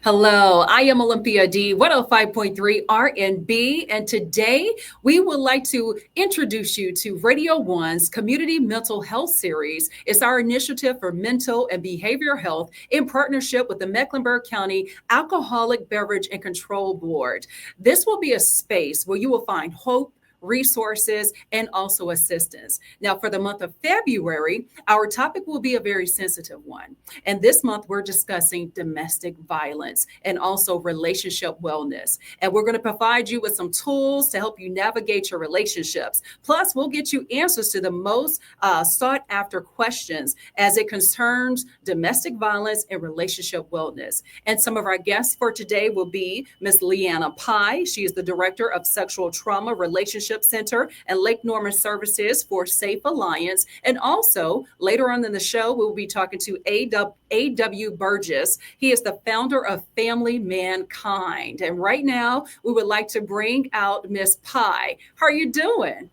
Hello, I am Olympia D, 105.3 RNB, and today we would like to introduce you to Radio One's Community Mental Health Series. It's our initiative for mental and behavioral health in partnership with the Mecklenburg County Alcoholic Beverage and Control Board. This will be a space where you will find hope, resources, and also assistance. Now, for the month of February, our topic will be a very sensitive one. And this month, we're discussing domestic violence and also relationship wellness. And we're going to provide you with some tools to help you navigate your relationships. Plus, we'll get you answers to the most sought after questions as it concerns domestic violence and relationship wellness. And some of our guests for today will be Ms. Leanna Pai. She is the Director of Sexual Trauma Relationship Center and Lake Norman Services for Safe Alliance. And also, later on in the show, we'll be talking to A.W. Burgess. He is the founder of Family Mankind. And right now, we would like to bring out Miss Pai. How are you doing?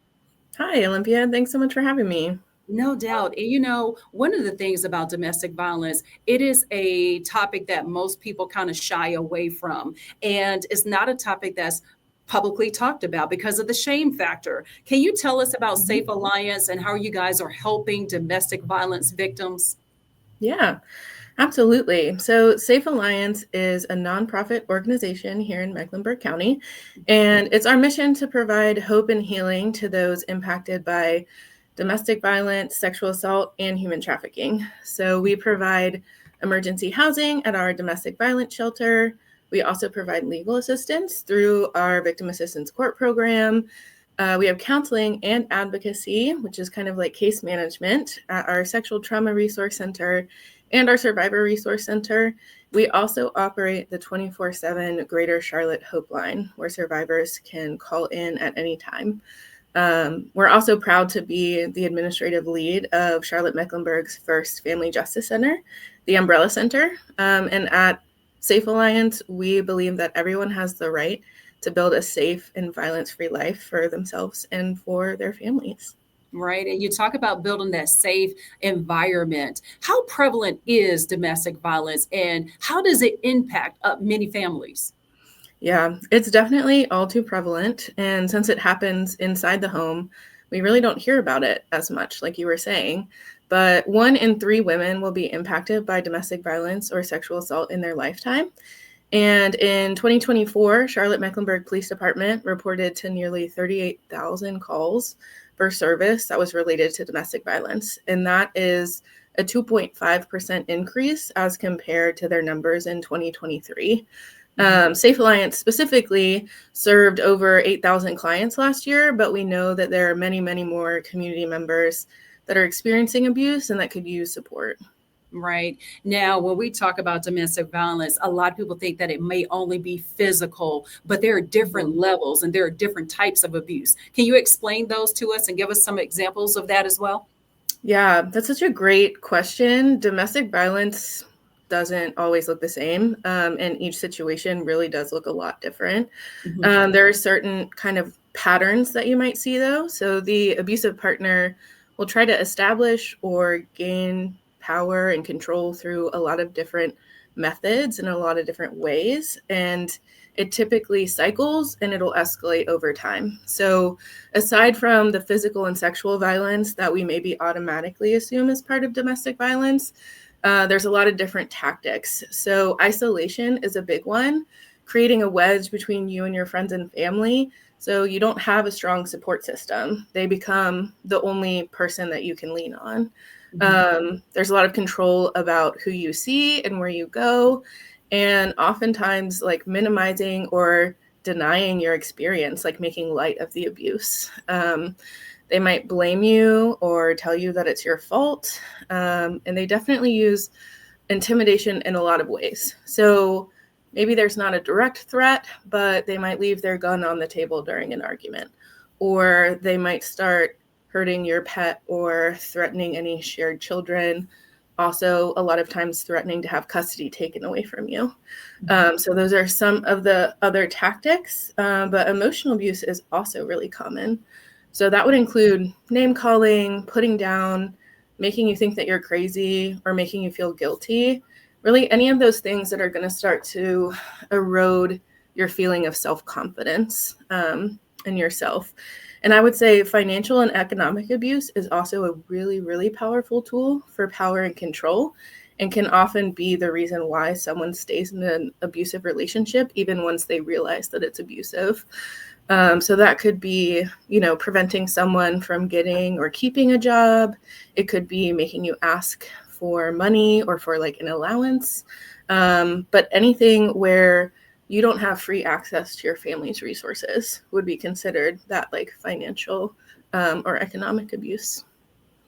Hi, Olympia. Thanks so much for having me. No doubt. And one of the things about domestic violence, it is a topic that most people kind of shy away from. And it's not a topic that's publicly talked about because of the shame factor. Can you tell us about Safe Alliance and how you guys are helping domestic violence victims? Yeah, absolutely. So, Safe Alliance is a nonprofit organization here in Mecklenburg County, and it's our mission to provide hope and healing to those impacted by domestic violence, sexual assault, and human trafficking. So, we provide emergency housing at our domestic violence shelter. We also provide legal assistance through our Victim Assistance Court program. We have counseling and advocacy, which is kind of like case management at our Sexual Trauma Resource Center and our Survivor Resource Center. We also operate the 24/7 Greater Charlotte Hope Line, where survivors can call in at any time. We're also proud to be the administrative lead of Charlotte Mecklenburg's first Family Justice Center, the Umbrella Center. And at Safe Alliance, we believe that everyone has the right to build a safe and violence-free life for themselves and for their families. Right. And you talk about building that safe environment. How prevalent is domestic violence and how does it impact many families? Yeah, it's definitely all too prevalent. And since it happens inside the home, we really don't hear about it as much, like you were saying. But 1 in 3 women will be impacted by domestic violence or sexual assault in their lifetime. And in 2024, Charlotte Mecklenburg Police Department reported to nearly 38,000 calls for service that was related to domestic violence. And that is a 2.5% increase as compared to their numbers in 2023. Safe Alliance specifically served over 8,000 clients last year, but we know that there are many, many more community members that are experiencing abuse and that could use support. Right. Now, when we talk about domestic violence, a lot of people think that it may only be physical, but there are different levels and there are different types of abuse. Can you explain those to us and give us some examples of that as well? Yeah, that's such a great question. Domestic violence doesn't always look the same, and each situation really does look a lot different. There are certain kind of patterns that you might see, though. So the abusive partner will try to establish or gain power and control through a lot of different methods and a lot of different ways. And it typically cycles and it'll escalate over time. So aside from the physical and sexual violence that we maybe automatically assume is part of domestic violence, there's a lot of different tactics. So isolation is a big one, creating a wedge between you and your friends and family. So you don't have a strong support system. They become the only person that you can lean on. There's a lot of control about who you see and where you go, and oftentimes like minimizing or denying your experience, like making light of the abuse. They might blame you or tell you that it's your fault, and they definitely use intimidation in a lot of ways. So maybe there's not a direct threat, but they might leave their gun on the table during an argument, or they might start hurting your pet or threatening any shared children. Also, a lot of times threatening to have custody taken away from you. So those are some of the other tactics, but emotional abuse is also really common. So that would include name calling, putting down, making you think that you're crazy, or making you feel guilty. really any of those things that are going to start to erode your feeling of self-confidence in yourself. And I would say financial and economic abuse is also a really, really powerful tool for power and control, and can often be the reason why someone stays in an abusive relationship, even once they realize that it's abusive. So that could be, preventing someone from getting or keeping a job. It could be making you ask for money or for like an allowance. But anything where you don't have free access to your family's resources would be considered that like financial or economic abuse.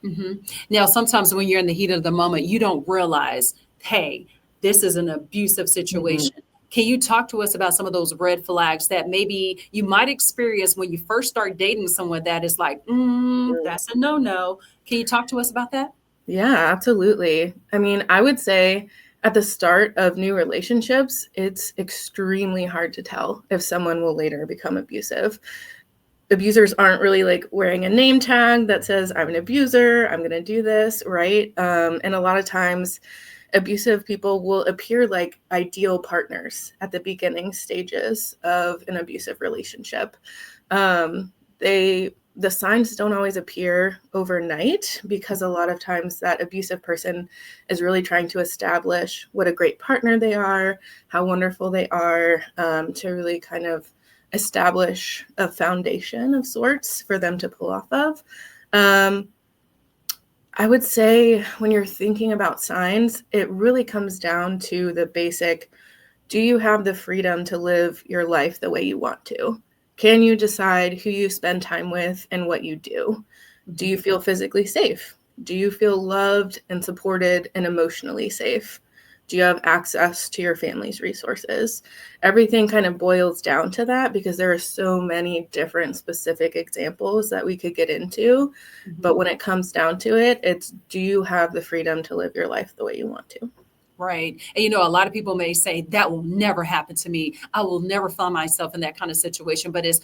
Mm-hmm. Now, sometimes when you're in the heat of the moment, you don't realize, hey, this is an abusive situation. Mm-hmm. Can you talk to us about some of those red flags that maybe you might experience when you first start dating someone that is like, that's a no-no? Can you talk to us about that? Yeah, absolutely. I mean, I would say at the start of new relationships, it's extremely hard to tell if someone will later become abusive. Abusers aren't really like wearing a name tag that says, I'm an abuser, I'm going to do this, right? And a lot of times, abusive people will appear like ideal partners at the beginning stages of an abusive relationship. The signs don't always appear overnight, because a lot of times that abusive person is really trying to establish what a great partner they are, how wonderful they are, to really kind of establish a foundation of sorts for them to pull off of. I would say when you're thinking about signs, it really comes down to the basic, do you have the freedom to live your life the way you want to? Can you decide who you spend time with and what you do? Do you feel physically safe? Do you feel loved and supported and emotionally safe? Do you have access to your family's resources? Everything kind of boils down to that, because there are so many different specific examples that we could get into. But when it comes down to it, it's, do you have the freedom to live your life the way you want to? Right. And a lot of people may say that will never happen to me. I will never find myself in that kind of situation. But it's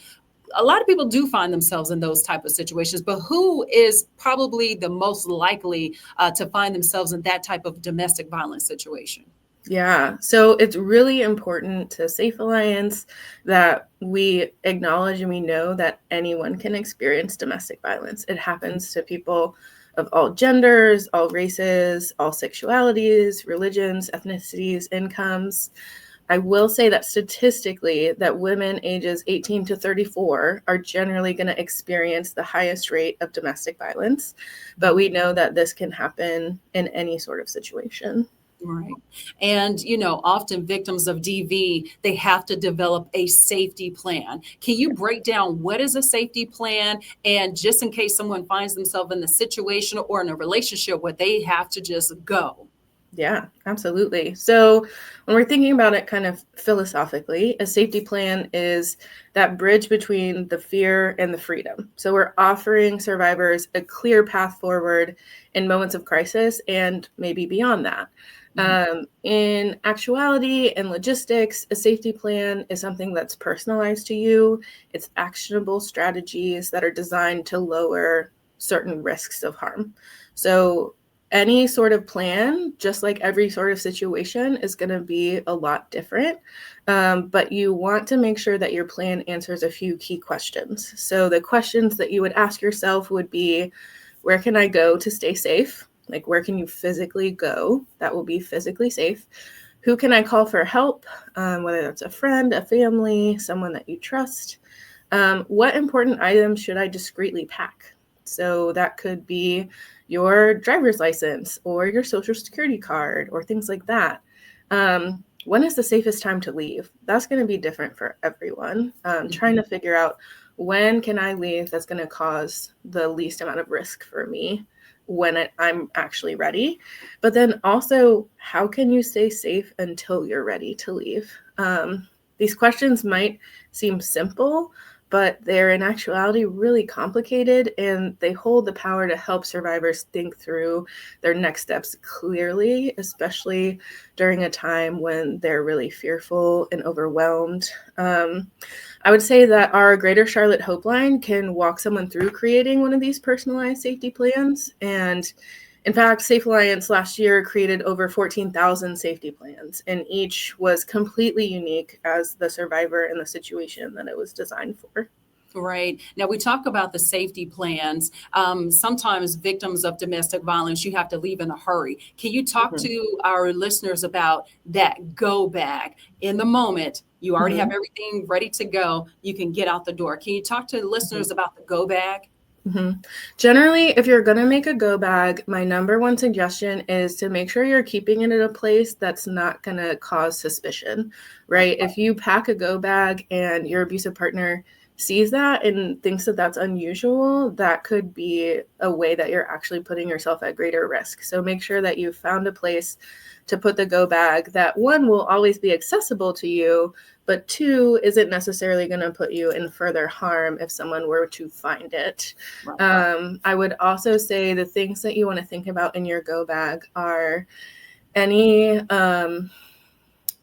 a lot of people do find themselves in those type of situations. But who is probably the most likely to find themselves in that type of domestic violence situation? Yeah, so it's really important to Safe Alliance that we acknowledge and we know that anyone can experience domestic violence. It happens to people of all genders, all races, all sexualities, religions, ethnicities, incomes. I will say that statistically, that women ages 18 to 34 are generally going to experience the highest rate of domestic violence, but we know that this can happen in any sort of situation. Right. And, often victims of DV, they have to develop a safety plan. Can you break down what is a safety plan? And just in case someone finds themselves in a situation or in a relationship where they have to just go. Yeah, absolutely. So when we're thinking about it kind of philosophically, a safety plan is that bridge between the fear and the freedom. So we're offering survivors a clear path forward in moments of crisis and maybe beyond that. In actuality and logistics, a safety plan is something that's personalized to you. It's actionable strategies that are designed to lower certain risks of harm. So any sort of plan, just like every sort of situation, is going to be a lot different. But you want to make sure that your plan answers a few key questions. So the questions that you would ask yourself would be, where can I go to stay safe? Like, where can you physically go that will be physically safe? Who can I call for help? Whether that's a friend, a family, someone that you trust. What important items should I discreetly pack? So that could be your driver's license or your social security card or things like that. When is the safest time to leave? That's going to be different for everyone. Trying to figure out, when can I leave that's going to cause the least amount of risk for me when I'm actually ready. But then also, how can you stay safe until you're ready to leave? These questions might seem simple, but they're in actuality really complicated, and they hold the power to help survivors think through their next steps clearly, especially during a time when they're really fearful and overwhelmed. I would say that our Greater Charlotte Hope Line can walk someone through creating one of these personalized safety plans. And In fact, Safe Alliance last year created over 14,000 safety plans, and each was completely unique as the survivor and the situation that it was designed for. Right. Now, we talk about the safety plans. Sometimes victims of domestic violence, you have to leave in a hurry. Can you talk Mhm. to our listeners about that go bag in the moment? You already have Mhm. everything ready to go. You can get out the door. Can you talk to the Mhm. listeners about the go bag? Mhm. Generally, if you're going to make a go bag, my number one suggestion is to make sure you're keeping it in a place that's not going to cause suspicion, right? If you pack a go bag and your abusive partner sees that and thinks that that's unusual, that could be a way that you're actually putting yourself at greater risk. So make sure that you've found a place to put the go bag that, one, will always be accessible to you, but two, isn't necessarily going to put you in further harm if someone were to find it. Right. I would also say the things that you want to think about in your go bag are any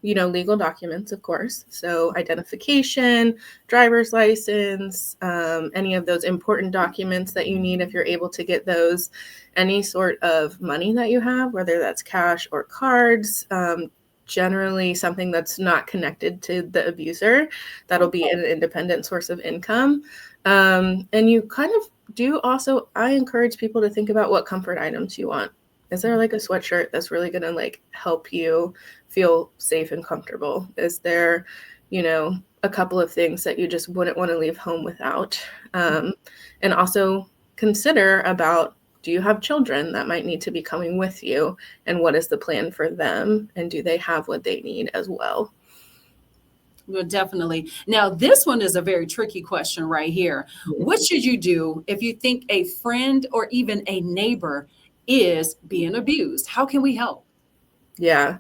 legal documents, of course. So identification, driver's license, any of those important documents that you need if you're able to get those, any sort of money that you have, whether that's cash or cards, generally something that's not connected to the abuser. That'll be an independent source of income. And you kind of do also, I encourage people to think about what comfort items you want. Is there like a sweatshirt that's really going to like help you feel safe and comfortable? Is there, a couple of things that you just wouldn't want to leave home without? And also consider about, do you have children that might need to be coming with you? And what is the plan for them? And do they have what they need as well? Well, definitely. Now, this one is a very tricky question right here. What should you do if you think a friend or even a neighbor is being abused? How can we help? Yeah.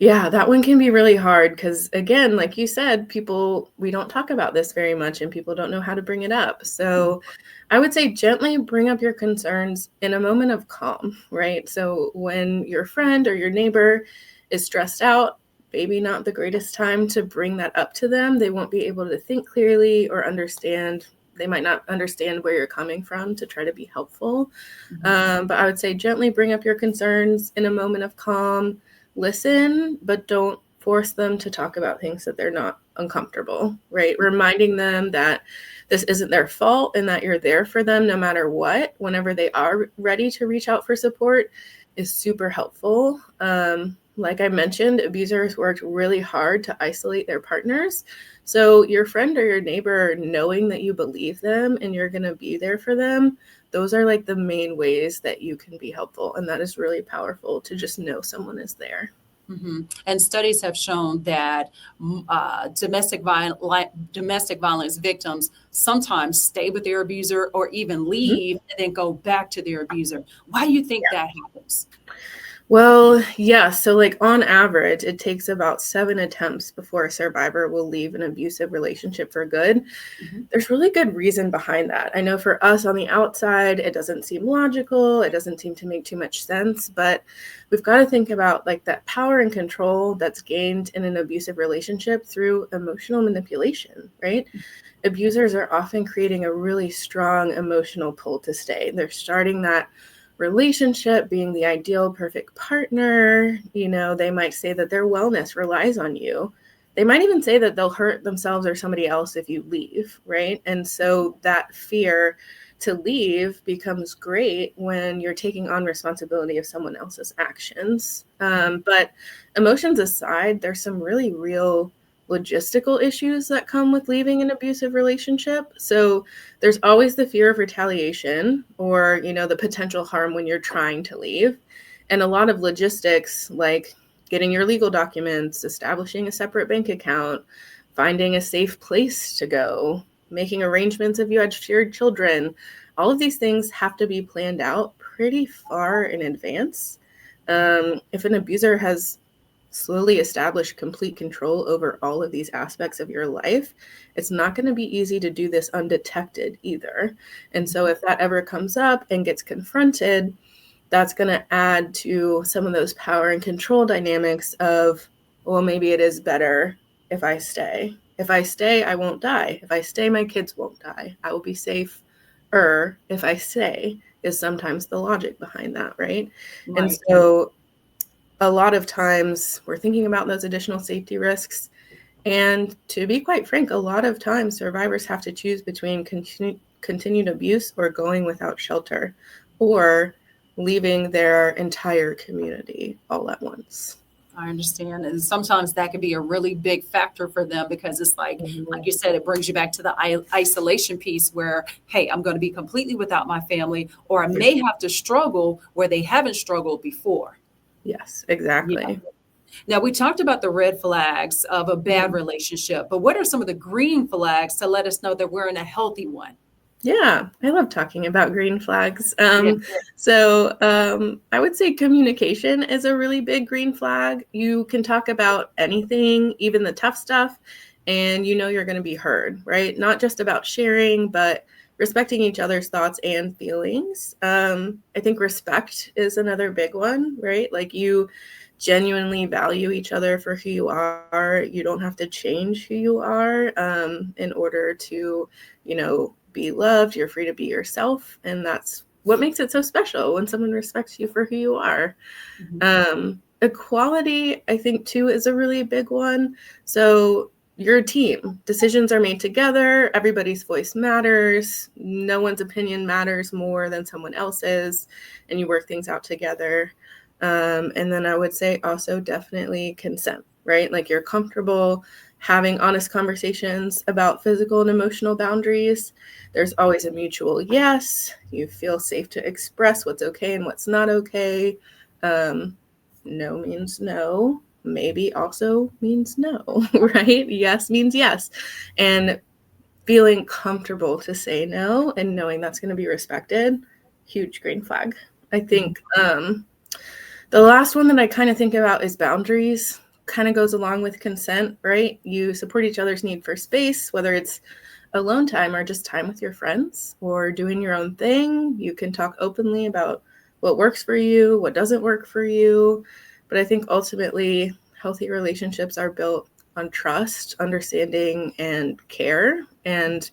Yeah, that one can be really hard because, again, like you said, we don't talk about this very much and people don't know how to bring it up. So I would say gently bring up your concerns in a moment of calm, right? So when your friend or your neighbor is stressed out, maybe not the greatest time to bring that up to them. They won't be able to think clearly or understand. They might not understand where you're coming from to try to be helpful. But I would say gently bring up your concerns in a moment of calm. Listen, but don't force them to talk about things that they're not uncomfortable, right? Reminding them that this isn't their fault and that you're there for them no matter what, whenever they are ready to reach out for support, is super helpful. Like I mentioned, abusers worked really hard to isolate their partners. So your friend or your neighbor knowing that you believe them and you're going to be there for them, those are like the main ways that you can be helpful. And that is really powerful to just know someone is there. And studies have shown that domestic violence victims sometimes stay with their abuser or even Mhm. leave and then go back to their abuser. Why do you think that happens? Well, yeah. So, like on average, it takes about 7 attempts before a survivor will leave an abusive relationship for good. Mhm. There's really good reason behind that. I know for us on the outside, it doesn't seem logical. It doesn't seem to make too much sense, but we've got to think about like that power and control that's gained in an abusive relationship through emotional manipulation, right? Abusers are often creating a really strong emotional pull to stay. They're starting that relationship being the ideal perfect partner. They might say that their wellness relies on you. They might even say that they'll hurt themselves or somebody else if you leave, right? And so that fear to leave becomes great when you're taking on responsibility of someone else's actions. But emotions aside, there's some really real logistical issues that come with leaving an abusive relationship. So there's always the fear of retaliation or, the potential harm when you're trying to leave. And a lot of logistics like getting your legal documents, establishing a separate bank account, finding a safe place to go, making arrangements if you had shared children. All of these things have to be planned out pretty far in advance. If an abuser has slowly established complete control over all of these aspects of your life, it's not going to be easy to do this undetected either. And so if that ever comes up and gets confronted, that's going to add to some of those power and control dynamics of, well, maybe it is better if I stay. If I stay, I won't die. If I stay, my kids won't die. I will be safe. If I stay is sometimes the logic behind that, right? And Right. so a lot of times we're thinking about those additional safety risks. And to be quite frank, a lot of times survivors have to choose between continued abuse or going without shelter or leaving their entire community all at once. I understand. And sometimes that can be a really big factor for them because it's like you said, it brings you back to the isolation piece where, hey, I'm going to be completely without my family, or I may have to struggle where they haven't struggled before. Yes, Yeah. exactly. Now, we talked about the red flags of a bad relationship, but what are some of the green flags to let us know that we're in a healthy one? Yeah, I love talking about green flags. Yeah. I would say communication is a really big green flag. You can talk about anything, even the tough stuff, and you know you're going to be heard, right? Not just about sharing, but respecting each other's thoughts and feelings. I think respect is another big one, right? Like you genuinely value each other for who you are. You don't have to change who you are in order to, be loved. You're free to be yourself. And that's what makes it so special when someone respects you for who you are. Equality, I think, too, is a really big one. So your team, decisions are made together. Everybody's voice matters. No one's opinion matters more than someone else's, and you work things out together. And then I would say also definitely consent, right? Like you're comfortable having honest conversations about physical and emotional boundaries. There's always a mutual yes. You feel safe to express what's okay and what's not okay. No means no. Maybe also means no, right? Yes means yes. And feeling comfortable to say no and knowing that's going to be respected, huge green flag. I think the last one that I kind of think about is boundaries. Kind of goes along with consent, right? You support each other's need for space, whether it's alone time or just time with your friends or doing your own thing. You can talk openly about what works for you, what doesn't work for you. But I think ultimately, healthy relationships are built on trust, understanding, and care. And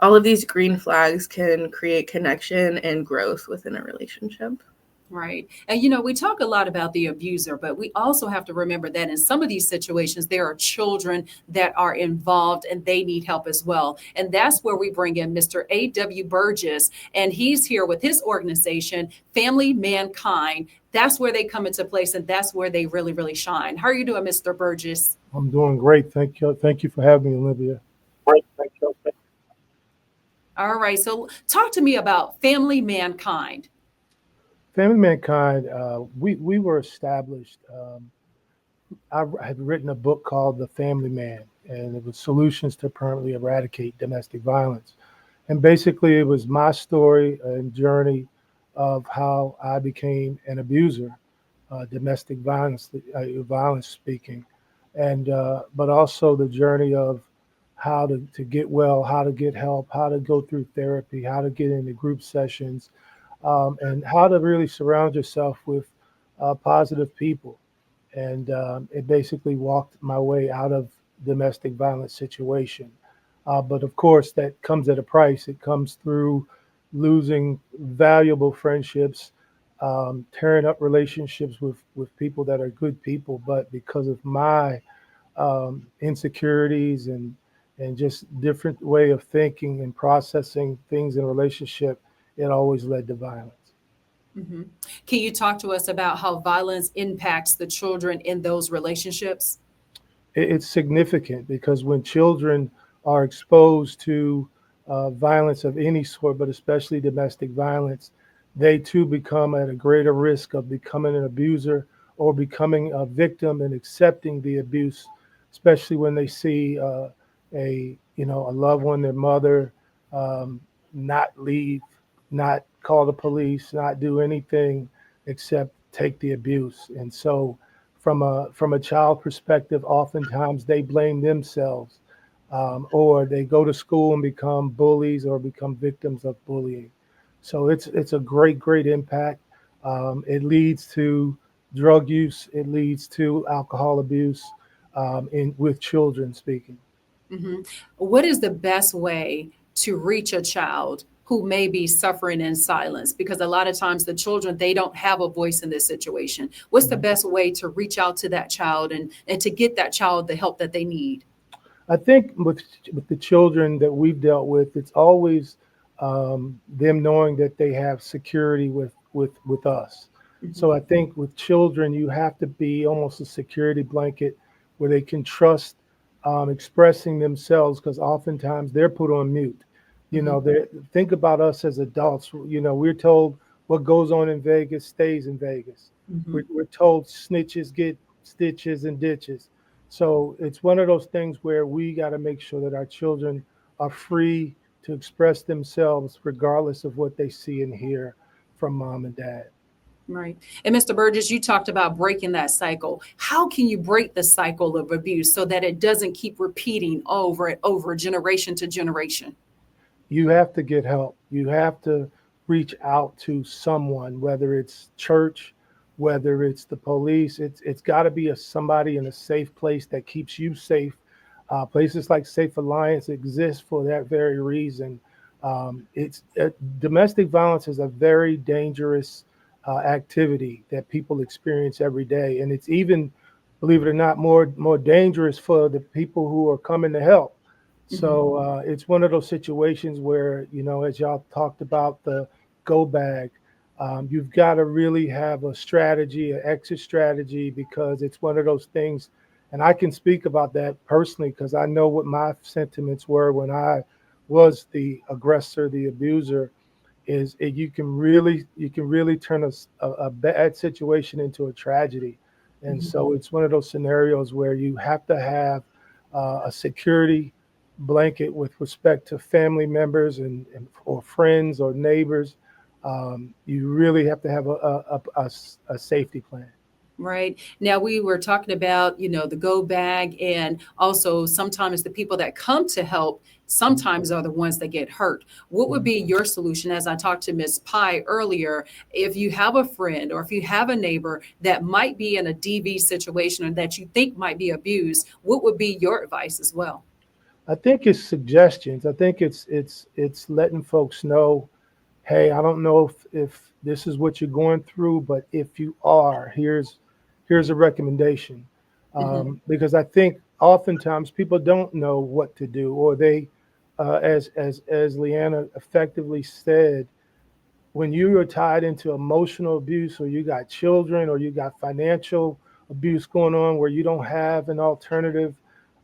all of these green flags can create connection and growth within a relationship. Right. And, we talk a lot about the abuser, but we also have to remember that in some of these situations, there are children that are involved and they need help as well. And that's where we bring in Mr. A.W. Burgess, and he's here with his organization, Family Mankind. That's where they come into place, and that's where they really, really shine. How are you doing, Mr. Burgess? I'm doing great. Thank you. Thank you for having me, Olivia. Great. Thank you. All right. So talk to me about Family Mankind. Family Mankind, we were established. I had written a book called The Family Man, and it was solutions to permanently eradicate domestic violence. And basically, it was my story and journey of how I became an abuser, domestic violence speaking, and but also the journey of how to get well, how to get help, how to go through therapy, how to get into group sessions, and how to really surround yourself with positive people. And it basically walked my way out of domestic violence situation. But of course, that comes at a price. It comes through losing valuable friendships, tearing up relationships with people that are good people, but because of my insecurities and just different way of thinking and processing things in a relationship, it always led to violence. Mhm. Can you talk to us about how violence impacts the children in those relationships? It's significant because when children are exposed to violence of any sort, but especially domestic violence, they too become at a greater risk of becoming an abuser or becoming a victim and accepting the abuse, especially when they see a loved one, their mother, um, not leave, not call the police, not do anything except take the abuse. And so from a child perspective, oftentimes they blame themselves, or they go to school and become bullies or become victims of bullying. So it's a great impact. It leads to drug use. It leads to alcohol abuse in with children speaking. Mhm. What is the best way to reach a child who may be suffering in silence? Because a lot of times the children, they don't have a voice in this situation. What's the best way to reach out to that child and to get that child the help that they need? I think with the children that we've dealt with, it's always them knowing that they have security with us. So I think with children, you have to be almost a security blanket where they can trust expressing themselves, because oftentimes they're put on mute. You know, think about us as adults. You know, we're told what goes on in Vegas stays in Vegas. We're told snitches get stitches and ditches. So it's one of those things where we got to make sure that our children are free to express themselves regardless of what they see and hear from mom and dad. Right. And Mr. Burgess, you talked about breaking that cycle. How can you break the cycle of abuse so that it doesn't keep repeating over and over, generation to generation? You have to get help. You have to reach out to someone, whether it's church, whether it's the police. It's got to be somebody in a safe place that keeps you safe. Places like Safe Alliance exist for that very reason. Domestic violence is a very dangerous activity that people experience every day, and it's even, believe it or not, more dangerous for the people who are coming to help. So it's one of those situations where, you know, as y'all talked about the go bag, you've got to really have a strategy, an exit strategy, because it's one of those things. And I can speak about that personally because I know what my sentiments were when I was the aggressor, the abuser. You can really turn a bad situation into a tragedy. And so it's one of those scenarios where you have to have a security blanket with respect to family members and or friends or neighbors. You really have to have a safety plan. Right. Now, we were talking about, the go bag, and also sometimes the people that come to help sometimes are the ones that get hurt. What would be your solution? As I talked to Ms. Pai earlier, if you have a friend or if you have a neighbor that might be in a DV situation or that you think might be abused, what would be your advice as well? I think it's suggestions. I think it's letting folks know, hey, I don't know if this is what you're going through, but if you are, here's a recommendation. Because I think oftentimes people don't know what to do, or they, as Leanna effectively said, when you are tied into emotional abuse, or you got children, or you got financial abuse going on where you don't have an alternative,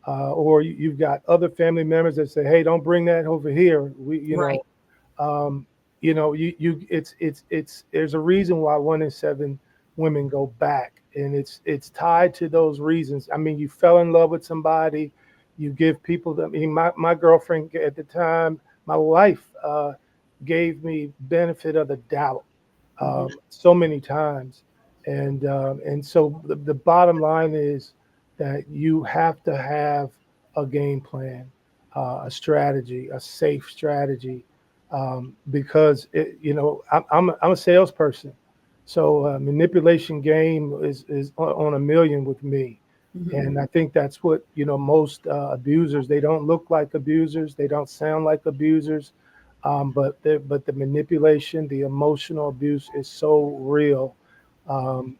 or you've got other family members that say, "Hey, don't bring that over here." Right. It's there's a reason why 1 in 7 women go back, and it's tied to those reasons. I mean, you fell in love with somebody, you give people. I mean, my girlfriend at the time, my wife, gave me benefit of the doubt so many times, and so the bottom line is that you have to have a game plan, a strategy, a safe strategy, because I'm a salesperson, so manipulation game is on a million with me. And I think that's what, most abusers, they don't look like abusers, they don't sound like abusers, but the manipulation, the emotional abuse is so real,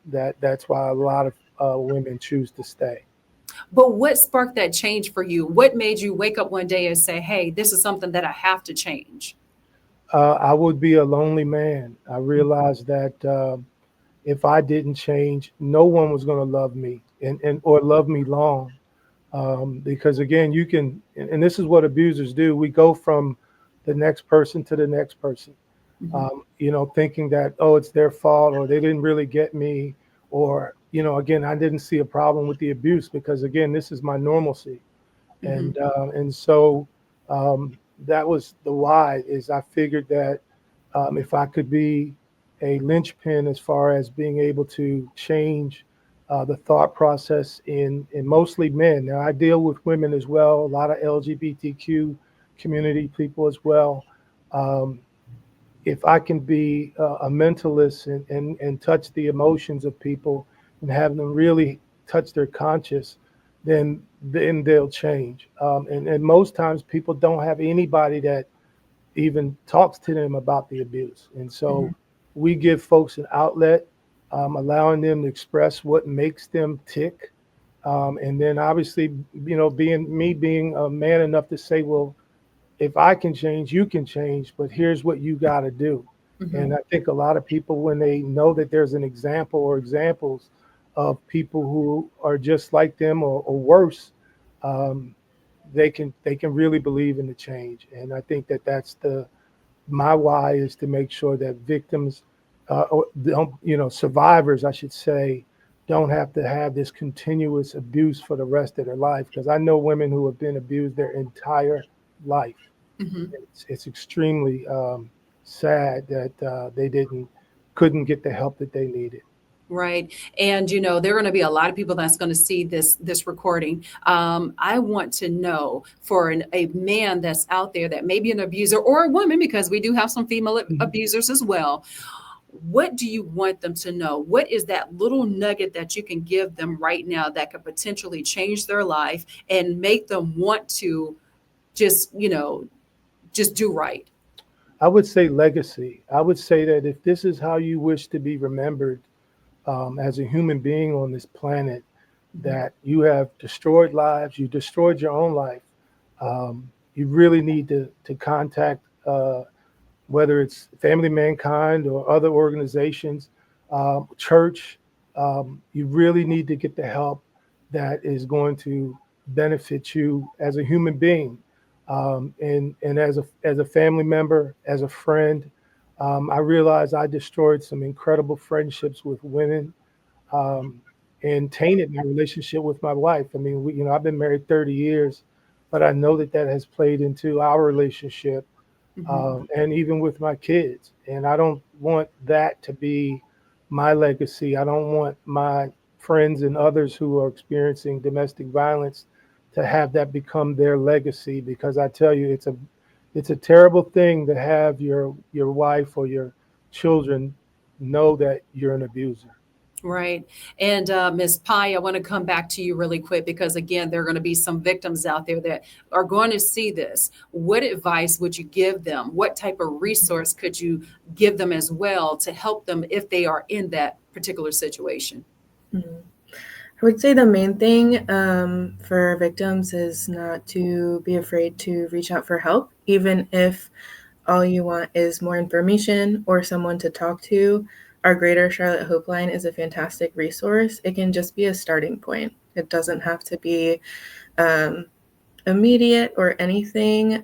that's why a lot of women choose to stay. But what sparked that change for you? What made you wake up one day and say, hey, this is something that I have to change? I would be a lonely man. I realized that if I didn't change, no one was going to love me and or love me long. Because again, you can, and this is what abusers do. We go from the next person to the next person, thinking that, oh, it's their fault, or they didn't really get me, or, again, I didn't see a problem with the abuse because, again, this is my normalcy. And so that was the why. Is I figured that if I could be a linchpin as far as being able to change the thought process in mostly men. Now I deal with women as well, a lot of LGBTQ community people as well. Um, if I can be a mentalist and touch the emotions of people and have them really touch their conscious, then they'll change. And most times people don't have anybody that even talks to them about the abuse. And so Mhm. we give folks an outlet, allowing them to express what makes them tick. And then obviously, being a man enough to say, well, if I can change, you can change, but here's what you got to do. And Mhm. I think a lot of people, when they know that there's an example or examples of people who are just like them or worse, um, they can really believe in the change. And I think that that's my why is to make sure that victims, or don't, survivors, I should say, don't have to have this continuous abuse for the rest of their life. Because I know women who have been abused their entire life. Mhm. It's extremely sad that couldn't get the help that they needed. Right. And there are going to be a lot of people that's going to see this recording. I want to know for a man that's out there that may be an abuser, or a woman, because we do have some female Mhm. abusers as well. What do you want them to know? What is that little nugget that you can give them right now that could potentially change their life and make them want to just, just do right? I would say legacy. I would say that if this is how you wish to be remembered, as a human being on this planet, Mhm. that you have destroyed lives, you destroyed your own life. You really need to contact, whether it's Family Mankind or other organizations, church. You really need to get the help that is going to benefit you as a human being, and as a family member, as a friend. I realized I destroyed some incredible friendships with women, um, and tainted my relationship with my wife. I mean, I've been married 30 years, but I know that that has played into our relationship, Mhm. and even with my kids. And I don't want that to be my legacy. I don't want my friends and others who are experiencing domestic violence to have that become their legacy, because I tell you, it's a terrible thing to have your wife or your children know that you're an abuser. Right. And Ms. Pai, I want to come back to you really quick because, again, there are going to be some victims out there that are going to see this. What advice would you give them? What type of resource could you give them as well to help them if they are in that particular situation? Mhm. I would say the main thing for victims is not to be afraid to reach out for help, even if all you want is more information or someone to talk to. Our Greater Charlotte Hope Line is a fantastic resource. It can just be a starting point. It doesn't have to be um, immediate or anything.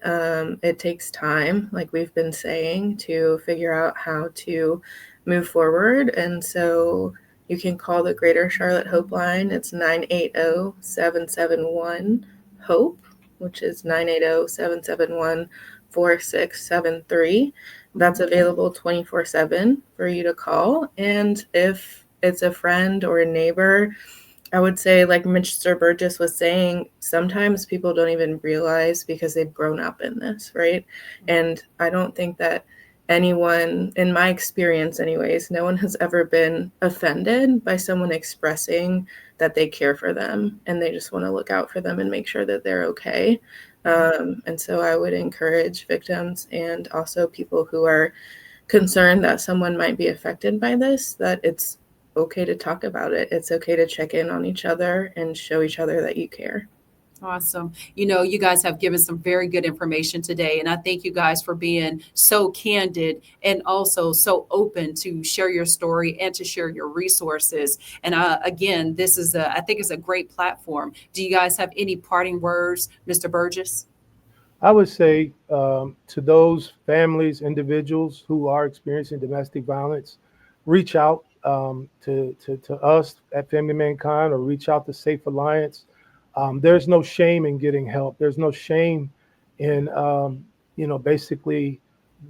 It takes time, like we've been saying, to figure out how to move forward. And so you can call the Greater Charlotte Hope Line. It's 980-771-HOPE, which is 980-771-4673. That's Mhm. available 24/7 for you to call. And if it's a friend or a neighbor, I would say, like Mr. Burgess was saying, sometimes people don't even realize because they've grown up in this, right? And I don't think that anyone, in my experience anyways, no one has ever been offended by someone expressing that they care for them and they just want to look out for them and make sure that they're okay. And so I would encourage victims and also people who are concerned that someone might be affected by this, that it's okay to talk about it. It's okay to check in on each other and show each other that you care. Awesome. You guys have given some very good information today. And I thank you guys for being so candid and also so open to share your story and to share your resources. And again, I think it's a great platform. Do you guys have any parting words, Mr. Burgess? I would say, to those families, individuals who are experiencing domestic violence, reach out, to us at Family Mankind, or reach out to Safe Alliance. There's no shame in getting help. There's no shame in, basically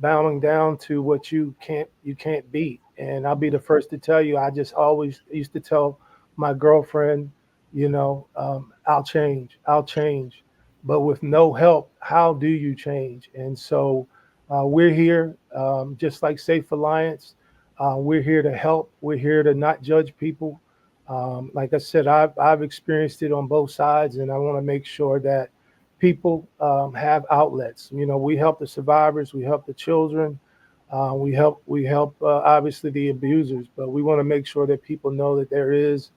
bowing down to what you can't beat. And I'll be the first to tell you, I just always used to tell my girlfriend, I'll change, but with no help, how do you change? And so, we're here, just like Safe Alliance. We're here to help. We're here to not judge people. Like I said, I've experienced it on both sides, and I want to make sure that people have outlets. You know, we help the survivors, we help the children, we help obviously the abusers, but we want to make sure that people know that there is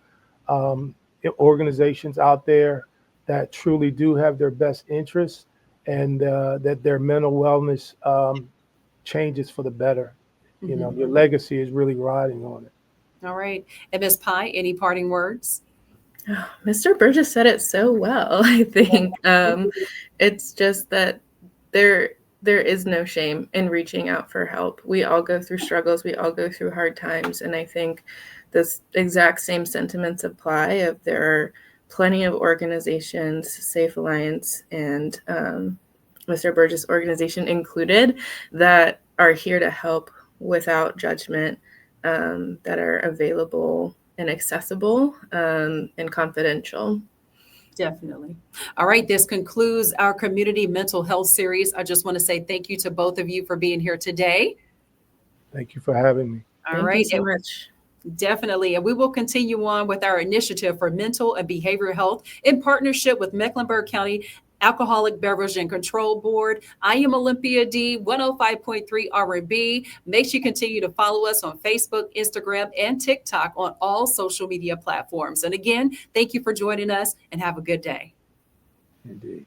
organizations out there that truly do have their best interests, and that their mental wellness changes for the better. You know, your legacy is really riding on it. All right. And Ms. Pai, any parting words? Oh, Mr. Burgess said it so well, I think. It's just that there is no shame in reaching out for help. We all go through struggles. We all go through hard times. And I think this exact same sentiments apply. If there are plenty of organizations, Safe Alliance and Mr. Burgess' organization included, that are here to help without judgment, that are available and accessible and confidential. Definitely. All right. This concludes our community mental health series. I just want to say thank you to both of you for being here today. Thank you for having me. All Thank right. you so much. Definitely. And we will continue on with our initiative for mental and behavioral health in partnership with Mecklenburg County Alcoholic Beverage and Control Board. I am Olympia D, 105.3 R&B. Make sure you continue to follow us on Facebook, Instagram, and TikTok on all social media platforms. And again, thank you for joining us and have a good day. Indeed.